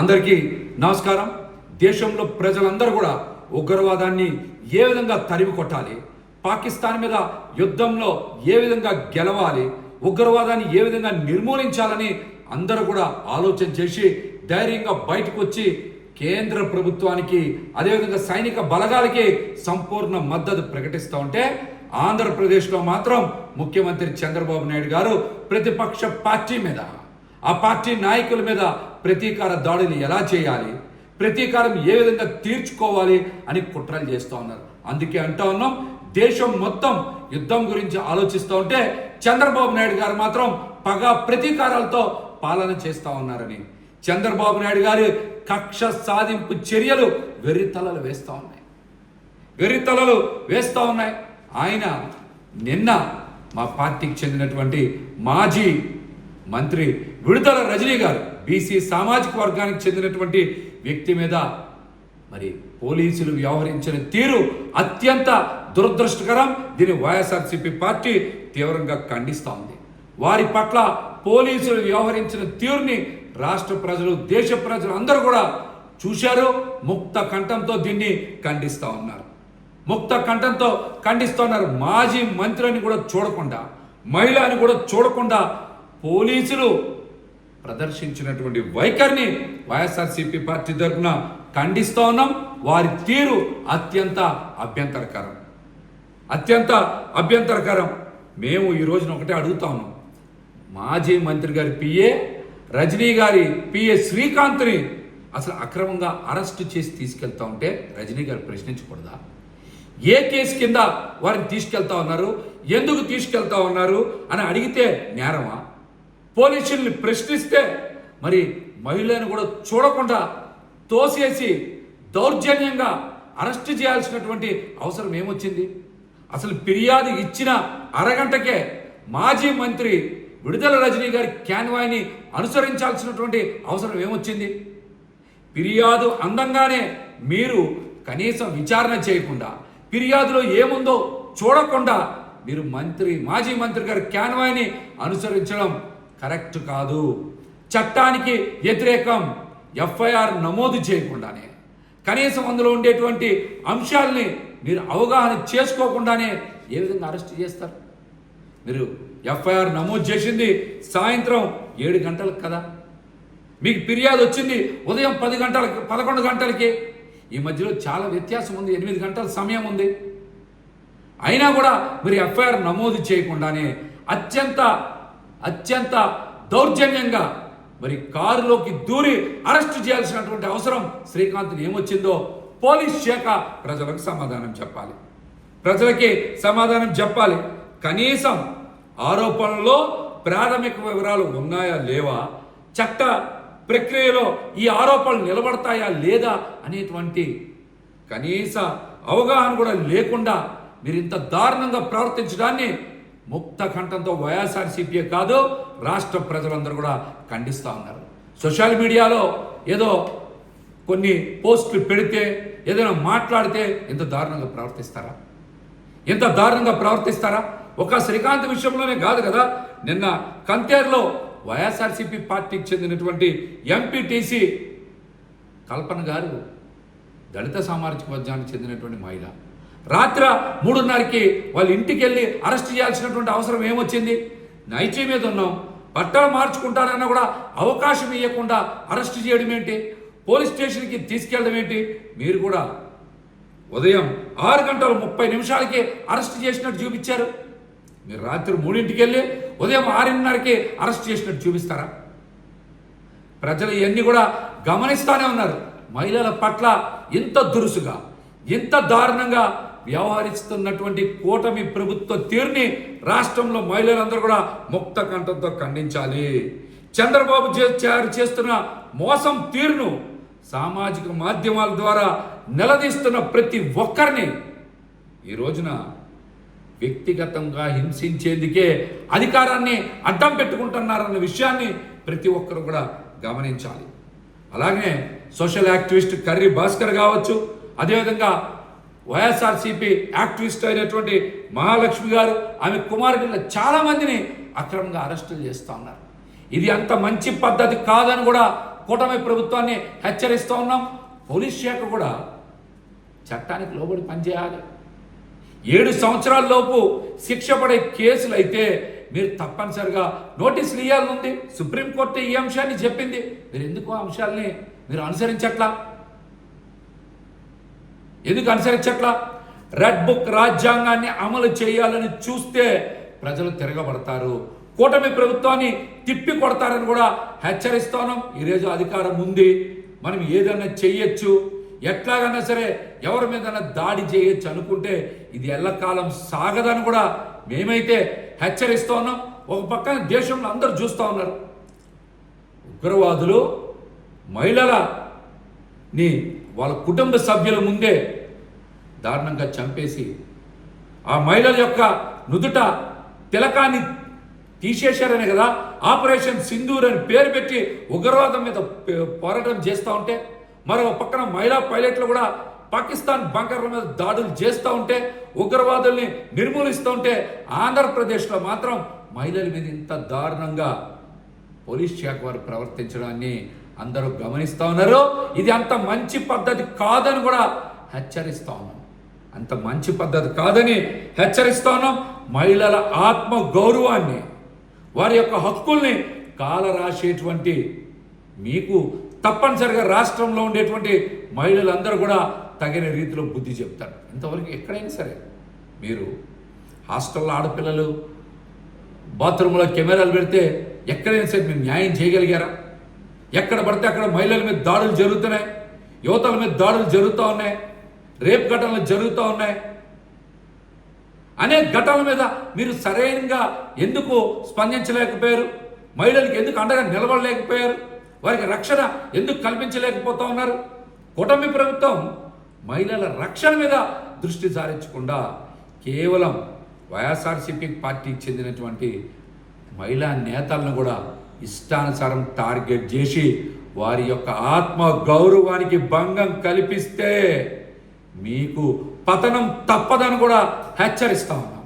అందరికీ నమస్కారం. దేశంలో ప్రజలందరూ కూడా ఉగ్రవాదాన్ని ఏ విధంగా తరిమి కొట్టాలి, పాకిస్తాన్ మీద యుద్ధంలో ఏ విధంగా గెలవాలి, ఉగ్రవాదాన్ని ఏ విధంగా నిర్మూలించాలని అందరూ కూడా ఆలోచన చేసి ధైర్యంగా బయటకు వచ్చి కేంద్ర ప్రభుత్వానికి అదేవిధంగా సైనిక బలగాలకి సంపూర్ణ మద్దతు ప్రకటిస్తూ ఉంటే, ఆంధ్రప్రదేశ్లో మాత్రం ముఖ్యమంత్రి చంద్రబాబు నాయుడు గారు ప్రతిపక్ష పార్టీ మీద, ఆ పార్టీ నాయకుల మీద ప్రతీకార దాడులు ఎలా చేయాలి, ప్రతీకారం ఏ విధంగా తీర్చుకోవాలి అని కుట్రలు చేస్తూ ఉన్నారు. అందుకే అంటా ఉన్నాం, దేశం మొత్తం యుద్ధం గురించి ఆలోచిస్తూ ఉంటే చంద్రబాబు నాయుడు గారు మాత్రం పగ ప్రతీకారాలతో పాలన చేస్తూ ఉన్నారని. చంద్రబాబు నాయుడు గారి కక్ష సాధింపు చర్యలు వెర్రితలలు వేస్తూ ఉన్నాయి. ఆయన నిన్న మా పార్టీకి చెందినటువంటి మాజీ మంత్రి విడుదల రజనీ గారు, బీసీ సామాజిక వర్గానికి చెందినటువంటి వ్యక్తి మీద మరి పోలీసులు వ్యవహరించిన తీరు అత్యంత దురదృష్టకరం. దీన్ని వైఎస్ఆర్సీపీ పార్టీ తీవ్రంగా ఖండిస్తూ ఉంది. వారి పట్ల పోలీసులు వ్యవహరించిన తీరుని రాష్ట్ర ప్రజలు, దేశ ప్రజలు అందరూ కూడా చూశారు. ముక్త కంఠంతో దీన్ని ఖండిస్తూ ఉన్నారు. మాజీ మంత్రిని కూడా చూడకుండా, మహిళ అని కూడా చూడకుండా పోలీసులు ప్రదర్శించినటువంటి వైఖరిని వైఎస్ఆర్సీపీ పార్టీ తరఫున ఖండిస్తూ ఉన్నాం. వారి తీరు అత్యంత అభ్యంతరకరం. మేము ఈ రోజున ఒకటే అడుగుతా ఉన్నాం, మాజీ మంత్రి గారి పిఏ రజనీ గారి పిఏ శ్రీకాంత్ని అసలు అక్రమంగా అరెస్టు చేసి తీసుకెళ్తా ఉంటే రజనీ గారు ప్రశ్నించకూడదా? ఏ కేసు కింద వారిని తీసుకెళ్తా ఉన్నారు, ఎందుకు తీసుకెళ్తా ఉన్నారు అని అడిగితే నేరమా? పోలీసుల్ని ప్రశ్నిస్తే మరి మహిళను కూడా చూడకుండా తోసేసి దౌర్జన్యంగా అరెస్ట్ చేయాల్సినటువంటి అవసరం ఏమొచ్చింది? అసలు ఫిర్యాదు ఇచ్చిన అరగంటకే మాజీ మంత్రి విడుదల రజనీ గారి క్యాన్వాయ్ని అనుసరించాల్సినటువంటి అవసరం ఏమొచ్చింది? ఫిర్యాదు అందంగానే మీరు కనీసం విచారణ చేయకుండా, ఫిర్యాదులో ఏముందో చూడకుండా మీరు మాజీ మంత్రి గారి క్యాన్వాయ్ని అనుసరించడం కరెక్ట్ కాదు. చట్టానికి వ్యతిరేకం. ఎఫ్ఐఆర్ నమోదు చేయకుండానే, కనీసం అందులో ఉండేటువంటి అంశాలని మీరు అవగాహన చేసుకోకుండానే ఏ విధంగా అరెస్ట్ చేస్తారు? మీరు ఎఫ్ఐఆర్ నమోదు చేసింది సాయంత్రం 7 గంటలకు కదా, మీకు ఫిర్యాదు వచ్చింది ఉదయం 11 గంటలకి. ఈ మధ్యలో చాలా వ్యత్యాసం ఉంది, 8 గంటల సమయం ఉంది. అయినా కూడా మీరు ఎఫ్ఐఆర్ నమోదు చేయకుండానే అత్యంత దౌర్జన్యంగా మరి కారులోకి దూరి అరెస్ట్ చేయాల్సినటువంటి అవసరం శ్రీకాంత్ని ఏమొచ్చిందో పోలీస్ శాఖ ప్రజలకు సమాధానం చెప్పాలి. కనీసం ఆరోపణలో ప్రాథమిక వివరాలు ఉన్నాయా లేవా, చట్ట ప్రక్రియలో ఈ ఆరోపణలు నిలబడతాయా లేదా అనేటువంటి కనీస అవగాహన కూడా లేకుండా మీరు ఇంత దారుణంగా ప్రవర్తించడాన్ని ముక్త కంఠంతో వైఎస్ఆర్సీపీ కాదు, రాష్ట్ర ప్రజలందరూ కూడా ఖండిస్తూ ఉన్నారు. సోషల్ మీడియాలో ఏదో కొన్ని పోస్టులు పెడితే, ఏదైనా మాట్లాడితే ఇంత దారుణంగా ప్రవర్తిస్తారా? ఒక శ్రీకాంత్ విషయంలోనే కాదు కదా, నిన్న కంతేరులో వైఎస్ఆర్సీపీ పార్టీకి చెందినటువంటి ఎంపీటీసీ కల్పన గారు, దళిత సామాజిక వర్గానికి చెందినటువంటి మహిళ, రాత్రి 3:30కి వాళ్ళ ఇంటికి వెళ్ళి అరెస్ట్ చేయాల్సినటువంటి అవసరం ఏమొచ్చింది? నైటీ మీద ఉన్నాం, బట్టలు మార్చుకుంటారన్నా కూడా అవకాశం ఇవ్వకుండా అరెస్ట్ చేయడం ఏంటి? పోలీస్ స్టేషన్కి తీసుకెళ్ళడం ఏంటి? మీరు కూడా ఉదయం 6:30 అరెస్ట్ చేసినట్టు చూపించారు. మీరు రాత్రి 3ంటికి వెళ్ళి ఉదయం 6:30కి అరెస్ట్ చేసినట్టు చూపిస్తారా? ప్రజలు ఇవన్నీ కూడా గమనిస్తూనే ఉన్నారు. మహిళల పట్ల ఇంత దురుసుగా, ఇంత దారుణంగా వ్యవహరిస్తున్నటువంటి కూటమి ప్రభుత్వ తీరుని రాష్ట్రంలో మహిళలందరూ కూడా ముక్త కంఠంతో ఖండించాలి. చంద్రబాబు చేస్తున్న మోసం తీరును సామాజిక మాధ్యమాల ద్వారా నిలదీస్తున్న ప్రతి ఒక్కరిని ఈ రోజున వ్యక్తిగతంగా హింసించేందుకే అధికారాన్ని అడ్డం పెట్టుకుంటున్నారన్న విషయాన్ని ప్రతి ఒక్కరు కూడా గమనించాలి. అలాగే సోషల్ యాక్టివిస్ట్ కర్రీ భాస్కర్ కావచ్చు, అదేవిధంగా వైఎస్ఆర్సీపీ యాక్టివిస్ట్ అయినటువంటి మహాలక్ష్మి గారు, ఆమె కుమారుడిలో చాలా మందిని అక్రమంగా అరెస్టులు చేస్తూ ఉన్నారు. ఇది అంత మంచి పద్ధతి కాదని కూడా కూటమి ప్రభుత్వాన్ని హెచ్చరిస్తూ ఉన్నాం. పోలీస్ శాఖ కూడా చట్టానికి లోబడి పనిచేయాలి. 7 సంవత్సరాల లోపు శిక్ష పడే కేసులు అయితే మీరు తప్పనిసరిగా నోటీసులు ఇవ్వాలని ఉంది. సుప్రీంకోర్టు ఈ అంశాన్ని చెప్పింది. మీరు ఎందుకు ఆ అంశాలని మీరు అనుసరించట్లా? ఎందుకు అనుసరించట్లా? రెడ్ బుక్ రాజ్యాంగాన్ని అమలు చేయాలని చూస్తే ప్రజలు తిరగబడతారు, కూటమి ప్రభుత్వాన్ని తిప్పి కొడతారని కూడా హెచ్చరిస్తున్నాం. ఈరోజు అధికారం ఉంది, మనం ఏదైనా చెయ్యొచ్చు, ఎట్లాగైనా సరే ఎవరి మీదైనా దాడి చేయొచ్చు అనుకుంటే ఇది ఎల్లకాలం సాగదని కూడా మేమైతే హెచ్చరిస్తూ ఉన్నాం. ఒక పక్కన దేశంలో అందరూ చూస్తూ ఉన్నారు, ఉగ్రవాదులు మహిళలని వాళ్ళ కుటుంబ సభ్యుల ముందే దారుణంగా చంపేసి ఆ మహిళల యొక్క నుదుట తిలకాన్ని తీసేశారనే కదా ఆపరేషన్ సింధూర్ అని పేరు పెట్టి ఉగ్రవాదం మీద పోరాటం చేస్తూ ఉంటే, మరో పక్కన మహిళా పైలట్లు కూడా పాకిస్తాన్ బంకర్ల మీద దాడులు చేస్తూ ఉంటే, ఉగ్రవాదుల్ని నిర్మూలిస్తూ ఉంటే, ఆంధ్రప్రదేశ్లో మాత్రం మహిళల మీద ఇంత దారుణంగా పోలీస్ శాఖ వారు ప్రవర్తించడాన్ని అందరూ గమనిస్తూ ఉన్నారు. ఇది అంత మంచి పద్ధతి కాదని కూడా హెచ్చరిస్తా ఉన్నాం. అంత మంచి పద్ధతి కాదని హెచ్చరిస్తా ఉన్నాం. మహిళల ఆత్మ గౌరవాన్ని, వారి యొక్క హక్కుల్ని కాలరాసేటువంటి మీకు తప్పనిసరిగా రాష్ట్రంలో ఉండేటువంటి మహిళలందరూ కూడా తగిన రీతిలో బుద్ధి చెప్తారు. ఇంతవరకు ఎక్కడైనా సరే మీరు హాస్టల్లో ఆడపిల్లలు బాత్రూంలో కెమెరాలు పెడితే ఎక్కడైనా సరే మీరు న్యాయం చేయగలిగారా? ఎక్కడ పడితే అక్కడ మహిళల మీద దాడులు జరుగుతున్నాయి, యువతల మీద దాడులు జరుగుతూ ఉన్నాయి, రేప్ ఘటనలు జరుగుతూ ఉన్నాయి. అనేక ఘటనల మీద మీరు సరైనగా ఎందుకు స్పందించలేకపోయారు? మహిళలకు ఎందుకు అండగా నిలబడలేకపోయారు? వారికి రక్షణ ఎందుకు కల్పించలేకపోతా ఉన్నారు? కూటమి ప్రభుత్వం మహిళల రక్షణ మీద దృష్టి సారించకుండా కేవలం వైఎస్ఆర్సీపీ పార్టీకి చెందినటువంటి మహిళా నేతలను కూడా ఇష్టానుసారం టార్గెట్ చేసి వారి యొక్క ఆత్మ గౌరవానికి భంగం కల్పిస్తే మీకు పతనం తప్పదని కూడా హెచ్చరిస్తా ఉన్నాం.